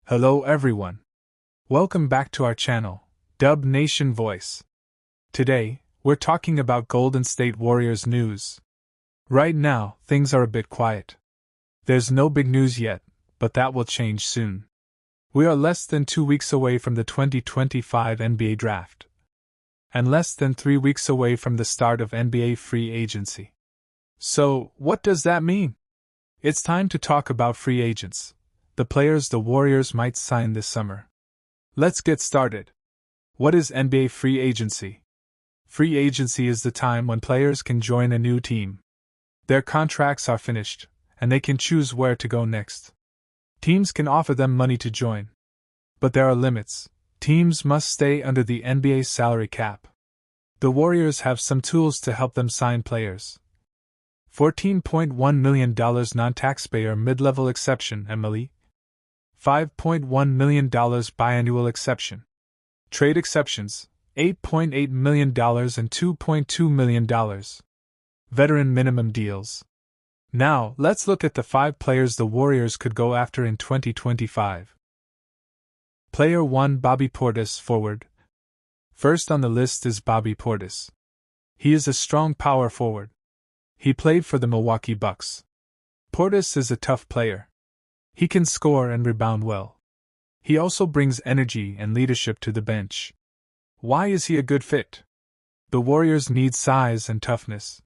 Hello everyone. Welcome back to our channel, Dub Nation Voice. Today, we're talking about Golden State Warriors news. Right now, things are a bit quiet. There's no big news yet, but that will change soon. We are less than 2 weeks away from the 2025 NBA Draft, and less than 3 weeks away from the start of NBA free agency. So, what does that mean? It's time to talk about free agents. The players the Warriors might sign this summer. Let's get started. What is NBA free agency? Free agency is the time when players can join a new team. Their contracts are finished, and they can choose where to go next. Teams can offer them money to join. But there are limits. Teams must stay under the NBA salary cap. The Warriors have some tools to help them sign players. $14.1 million non-taxpayer mid-level exception (MLE), $5.1 million biannual exception. Trade exceptions, $8.8 million and $2.2 million. Veteran minimum deals. Now, let's look at the 5 players the Warriors could go after in 2025. Player 1: Bobby Portis, forward. First on the list is Bobby Portis. He is a strong power forward. He played for the Milwaukee Bucks. Portis is a tough player. He can score and rebound well. He also brings energy and leadership to the bench. Why is he a good fit? The Warriors need size and toughness.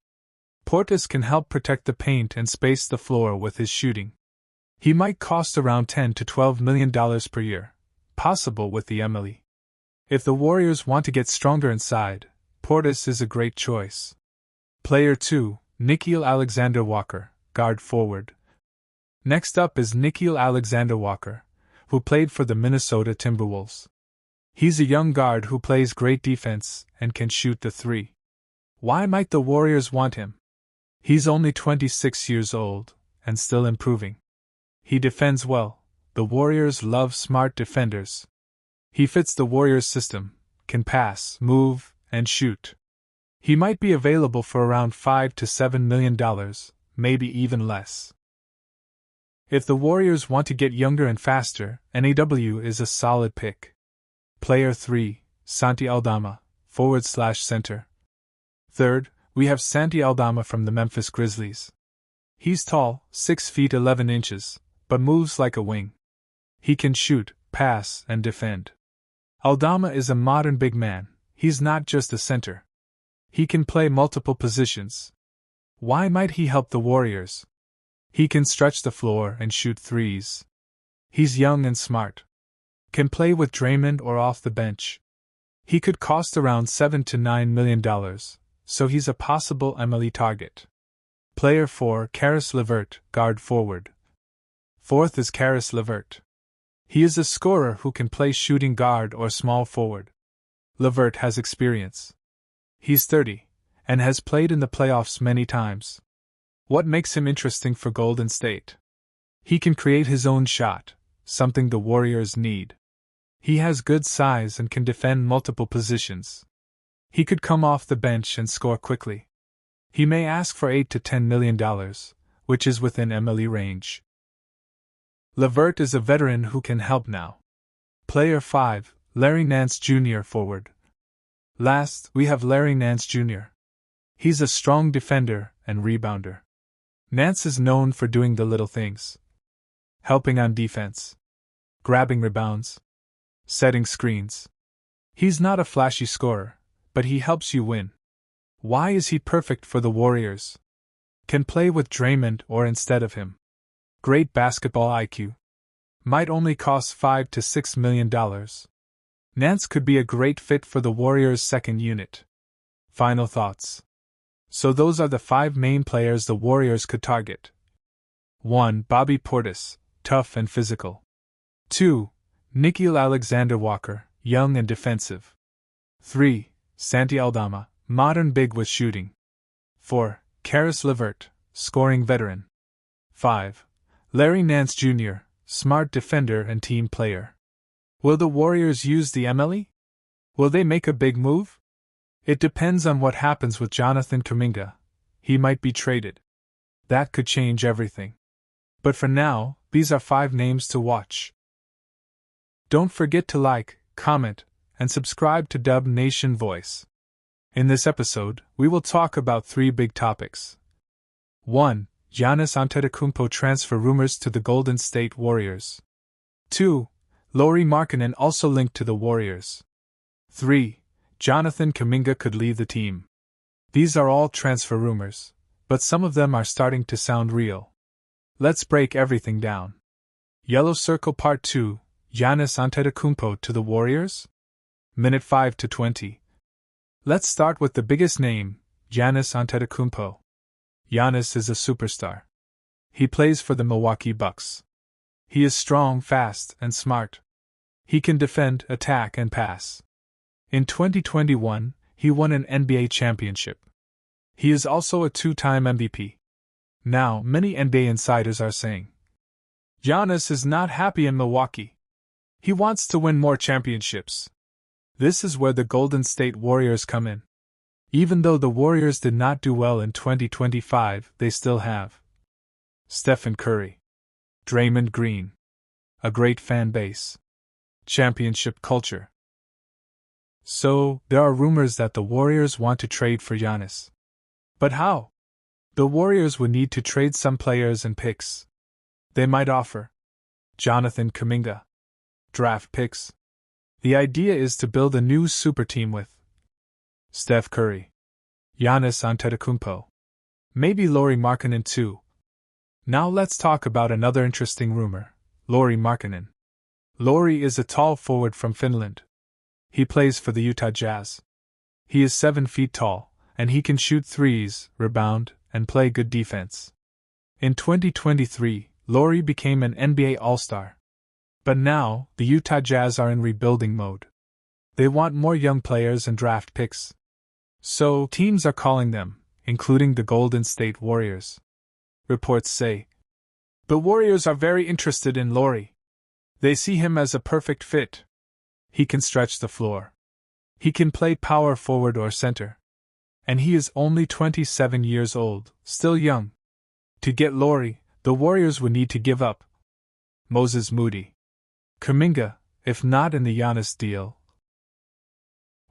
Portis can help protect the paint and space the floor with his shooting. He might cost around $10 to $12 million per year, possible with the MLE. If the Warriors want to get stronger inside, Portis is a great choice. Player 2: Nickeil Alexander-Walker, guard forward. Next up is Nickeil Alexander-Walker, who played for the Minnesota Timberwolves. He's a young guard who plays great defense and can shoot the three. Why might the Warriors want him? He's only 26 years old, and still improving. He defends well. The Warriors love smart defenders. He fits the Warriors' system, can pass, move, and shoot. He might be available for around $5 to $7 million, maybe even less. If the Warriors want to get younger and faster, NAW is a solid pick. Player 3: Santi Aldama, forward/center. Third, we have Santi Aldama from the Memphis Grizzlies. He's tall, 6 feet 11 inches, but moves like a wing. He can shoot, pass, and defend. Aldama is a modern big man. He's not just a center. He can play multiple positions. Why might he help the Warriors? He can stretch the floor and shoot threes. He's young and smart. Can play with Draymond or off the bench. He could cost around $7 to $9 million, so he's a possible MLE target. Player 4: Caris LeVert, guard forward. Fourth is Caris LeVert. He is a scorer who can play shooting guard or small forward. LeVert has experience. He's 30, and has played in the playoffs many times. What makes him interesting for Golden State? He can create his own shot, something the Warriors need. He has good size and can defend multiple positions. He could come off the bench and score quickly. He may ask for $8 to $10 million, which is within MLE range. LeVert is a veteran who can help now. Player 5: Larry Nance Jr., forward. Last, we have Larry Nance Jr. He's a strong defender and rebounder. Nance is known for doing the little things. Helping on defense. Grabbing rebounds. Setting screens. He's not a flashy scorer, but he helps you win. Why is he perfect for the Warriors? Can play with Draymond or instead of him. Great basketball IQ. Might only cost $5 to $6 million. Nance could be a great fit for the Warriors' second unit. Final thoughts. So those are the 5 main players the Warriors could target. 1. Bobby Portis, tough and physical. 2. Nickeil Alexander-Walker, young and defensive. 3. Santi Aldama, modern big with shooting. 4. Caris LeVert, scoring veteran. 5. Larry Nance Jr., smart defender and team player. Will the Warriors use the MLE? Will they make a big move? It depends on what happens with Jonathan Kuminga. He might be traded. That could change everything. But for now, these are 5 names to watch. Don't forget to like, comment, and subscribe to Dub Nation Voice. In this episode, we will talk about 3 big topics. 1. Giannis Antetokounmpo transfer rumors to the Golden State Warriors. 2. Lauri Markkanen also linked to the Warriors. 3. Jonathan Kuminga could leave the team. These are all transfer rumors, but some of them are starting to sound real. Let's break everything down. Yellow Circle Part 2. Giannis Antetokounmpo to the Warriors? Minute 5 to 20. Let's start with the biggest name, Giannis Antetokounmpo. Giannis is a superstar. He plays for the Milwaukee Bucks. He is strong, fast, and smart. He can defend, attack, and pass. In 2021, he won an NBA championship. He is also a 2-time MVP. Now, many NBA insiders are saying, Giannis is not happy in Milwaukee. He wants to win more championships. This is where the Golden State Warriors come in. Even though the Warriors did not do well in 2025, they still have Stephen Curry, Draymond Green, a great fan base, championship culture. So, there are rumors that the Warriors want to trade for Giannis. But how? The Warriors would need to trade some players and picks. They might offer Jonathan Kuminga, draft picks. The idea is to build a new super team with Steph Curry, Giannis Antetokounmpo, maybe Lauri Markkanen too. Now let's talk about another interesting rumor, Lauri Markkanen. Lauri is a tall forward from Finland. He plays for the Utah Jazz. He is 7 feet tall, and he can shoot threes, rebound, and play good defense. In 2023, Lauri became an NBA All-Star. But now, the Utah Jazz are in rebuilding mode. They want more young players and draft picks. So, teams are calling them, including the Golden State Warriors. Reports say the Warriors are very interested in Lauri. They see him as a perfect fit. He can stretch the floor. He can play power forward or center. And he is only 27 years old, still young. To get Lauri, the Warriors would need to give up Moses Moody, Kuminga, if not in the Giannis deal,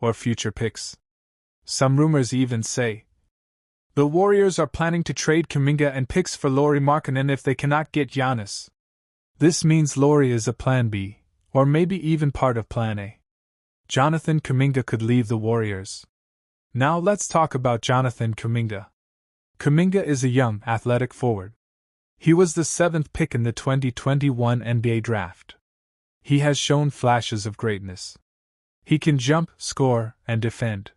or future picks. Some rumors even say the Warriors are planning to trade Kuminga and picks for Lauri Markkanen if they cannot get Giannis. This means Lauri is a plan B, or maybe even part of plan A. Jonathan Kuminga could leave the Warriors. Now let's talk about Jonathan Kuminga. Kuminga is a young, athletic forward. He was the 7th pick in the 2021 NBA draft. He has shown flashes of greatness. He can jump, score, and defend.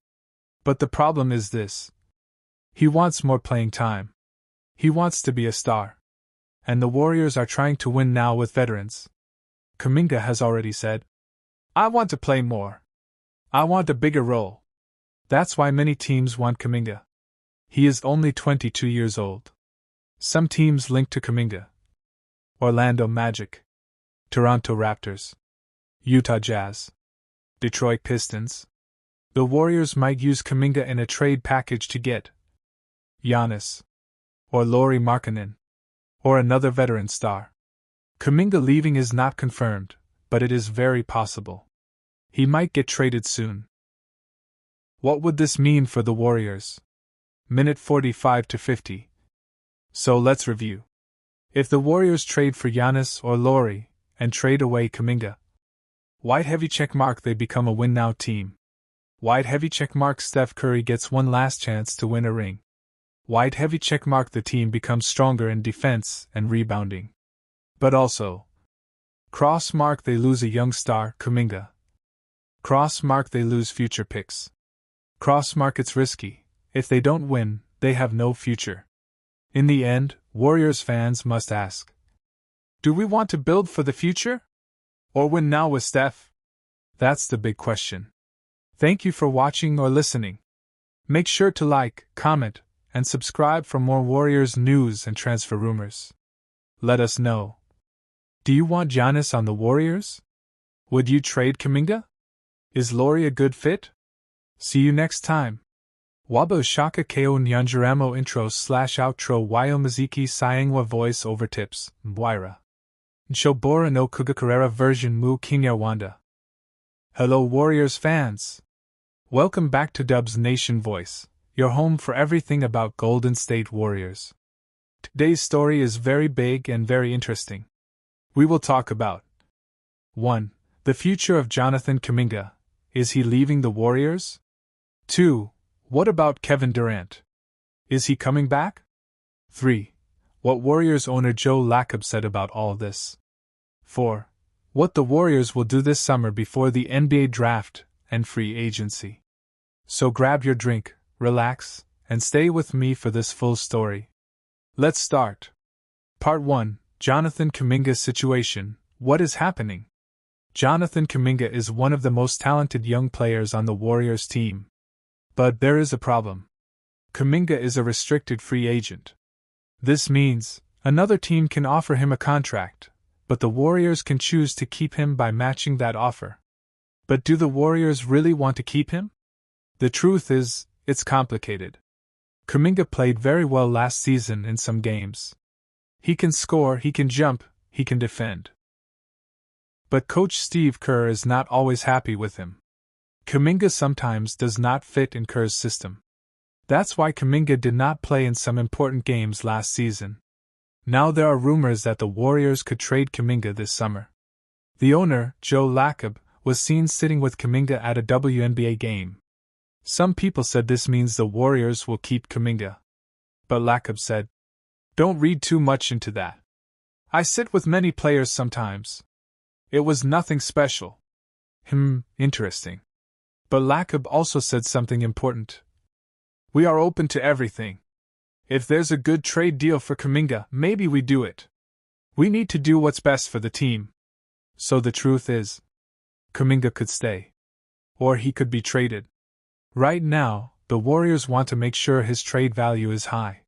But the problem is this. He wants more playing time. He wants to be a star. And the Warriors are trying to win now with veterans. Kuminga has already said, I want to play more. I want a bigger role. That's why many teams want Kuminga. He is only 22 years old. Some teams link to Kuminga: Orlando Magic, Toronto Raptors, Utah Jazz, Detroit Pistons. The Warriors might use Kuminga in a trade package to get Giannis, or Lauri Markkanen, or another veteran star. Kuminga leaving is not confirmed, but it is very possible. He might get traded soon. What would this mean for the Warriors? Minute 45 to 50. So let's review. If the Warriors trade for Giannis or Lauri, and trade away Kuminga, white heavy checkmark, they become a win-now team. White heavy checkmark, Steph Curry gets one last chance to win a ring. White heavy checkmark, the team becomes stronger in defense and rebounding. But also, cross mark, they lose a young star, Kuminga. Cross mark, they lose future picks. Cross mark, it's risky. If they don't win, they have no future. In the end, Warriors fans must ask, do we want to build for the future? Or win now with Steph? That's the big question. Thank you for watching or listening. Make sure to like, comment, and subscribe for more Warriors news and transfer rumors. Let us know. Do you want Giannis on the Warriors? Would you trade Kuminga? Is Lauri a good fit? See you next time. Wabo shaka ko nyanjaramo intro /outro wayo muziki sayangwa voice over tips, Mbwira. Nshobora no Kugakarera version mu Kinyarwanda. Hello Warriors fans! Welcome back to Dub's Nation Voice, your home for everything about Golden State Warriors. Today's story is very big and very interesting. We will talk about 1. The future of Jonathan Kuminga. Is he leaving the Warriors? 2. What about Kevin Durant? Is he coming back? 3. What Warriors owner Joe Lacob said about all this. 4. What the Warriors will do this summer before the NBA draft and free agency. So grab your drink, relax, and stay with me for this full story. Let's start. Part 1. Jonathan Kuminga's situation. What is happening? Jonathan Kuminga is one of the most talented young players on the Warriors team. But there is a problem. Kuminga is a restricted free agent. This means another team can offer him a contract, but the Warriors can choose to keep him by matching that offer. But do the Warriors really want to keep him? The truth is, it's complicated. Kuminga played very well last season in some games. He can score, he can jump, he can defend. But Coach Steve Kerr is not always happy with him. Kuminga sometimes does not fit in Kerr's system. That's why Kuminga did not play in some important games last season. Now there are rumors that the Warriors could trade Kuminga this summer. The owner, Joe Lacob, was seen sitting with Kuminga at a WNBA game. Some people said this means the Warriors will keep Kuminga. But Lacob said, "Don't read too much into that. I sit with many players sometimes. It was nothing special." Interesting. But Lacob also said something important. "We are open to everything. If there's a good trade deal for Kuminga, maybe we do it. We need to do what's best for the team." So the truth is, Kuminga could stay. Or he could be traded. Right now, the Warriors want to make sure his trade value is high.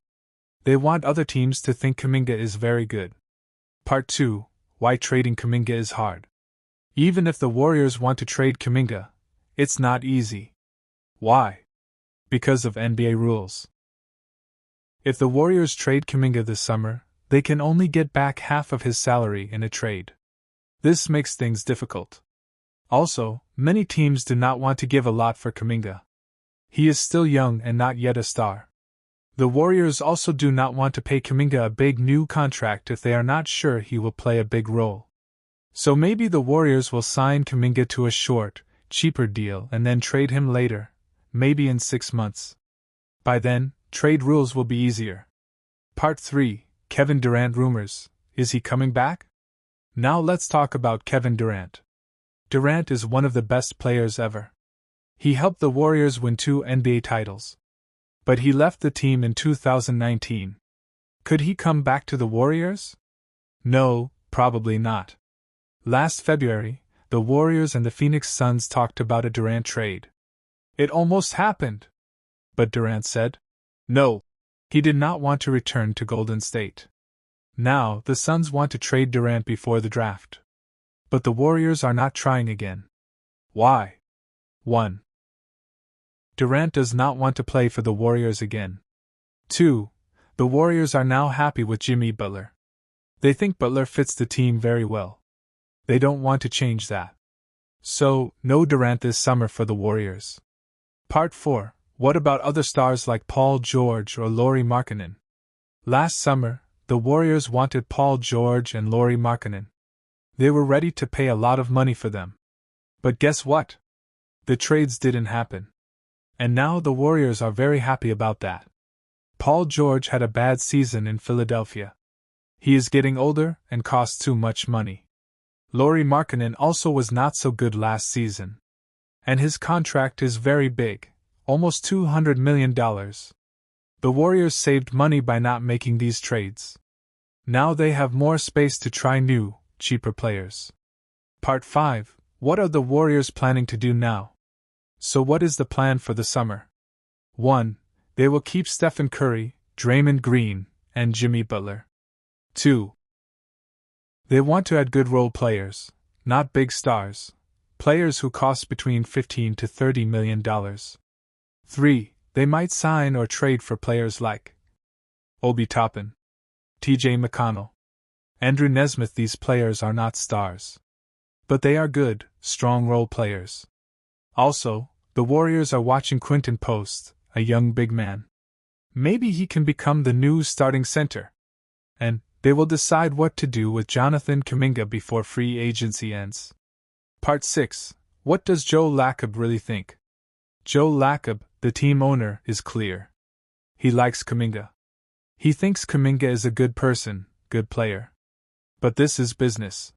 They want other teams to think Kuminga is very good. Part 2. Why trading Kuminga is hard. Even if the Warriors want to trade Kuminga, it's not easy. Why? Because of NBA rules. If the Warriors trade Kuminga this summer, they can only get back half of his salary in a trade. This makes things difficult. Also, many teams do not want to give a lot for Kuminga. He is still young and not yet a star. The Warriors also do not want to pay Kuminga a big new contract if they are not sure he will play a big role. So maybe the Warriors will sign Kuminga to a short, cheaper deal and then trade him later. Maybe in 6 months. By then, trade rules will be easier. Part 3. Kevin Durant rumors. Is he coming back? Now let's talk about Kevin Durant. Durant is one of the best players ever. He helped the Warriors win 2 NBA titles. But he left the team in 2019. Could he come back to the Warriors? No, probably not. Last February, the Warriors and the Phoenix Suns talked about a Durant trade. It almost happened. But Durant said, no. He did not want to return to Golden State. Now, the Suns want to trade Durant before the draft. But the Warriors are not trying again. Why? 1. Durant does not want to play for the Warriors again. 2. The Warriors are now happy with Jimmy Butler. They think Butler fits the team very well. They don't want to change that. So, no Durant this summer for the Warriors. Part 4. What about other stars like Paul George or Lauri Markkanen? Last summer, the Warriors wanted Paul George and Lauri Markkanen. They were ready to pay a lot of money for them. But guess what? The trades didn't happen. And now the Warriors are very happy about that. Paul George had a bad season in Philadelphia. He is getting older and costs too much money. Lauri Markkanen also was not so good last season. And his contract is very big, almost $200 million. The Warriors saved money by not making these trades. Now they have more space to try new, cheaper players. Part 5. What are the Warriors planning to do now? So what is the plan for the summer? 1. They will keep Stephen Curry, Draymond Green, and Jimmy Butler. 2. They want to add good role players, not big stars. Players who cost between $15 to $30 million. 3. They might sign or trade for players like Obi Toppin, T.J. McConnell, Andrew Nesmith. These players are not stars. But they are good, strong role players. Also, the Warriors are watching Quinton Post, a young big man. Maybe he can become the new starting center. And they will decide what to do with Jonathan Kuminga before free agency ends. Part 6. What does Joe Lacob really think? Joe Lacob, the team owner, is clear. He likes Kuminga. He thinks Kuminga is a good person, good player. But this is business.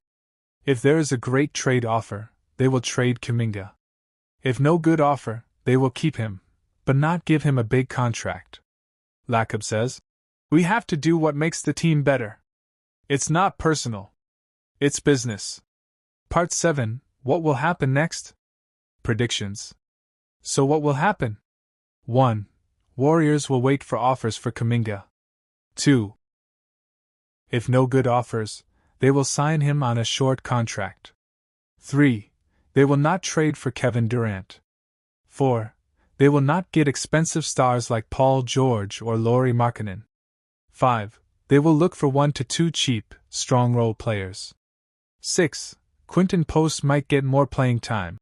If there is a great trade offer, they will trade Kuminga. If no good offer, they will keep him, but not give him a big contract. Lacob says, "We have to do what makes the team better. It's not personal. It's business." Part 7. What will happen next? Predictions. So what will happen? 1. Warriors will wait for offers for Kuminga. 2. If no good offers, they will sign him on a short contract. 3. They will not trade for Kevin Durant. 4. They will not get expensive stars like Paul George or Lauri Markkanen. 5. They will look for 1 to 2 cheap, strong role players. 6. Quinton Post might get more playing time.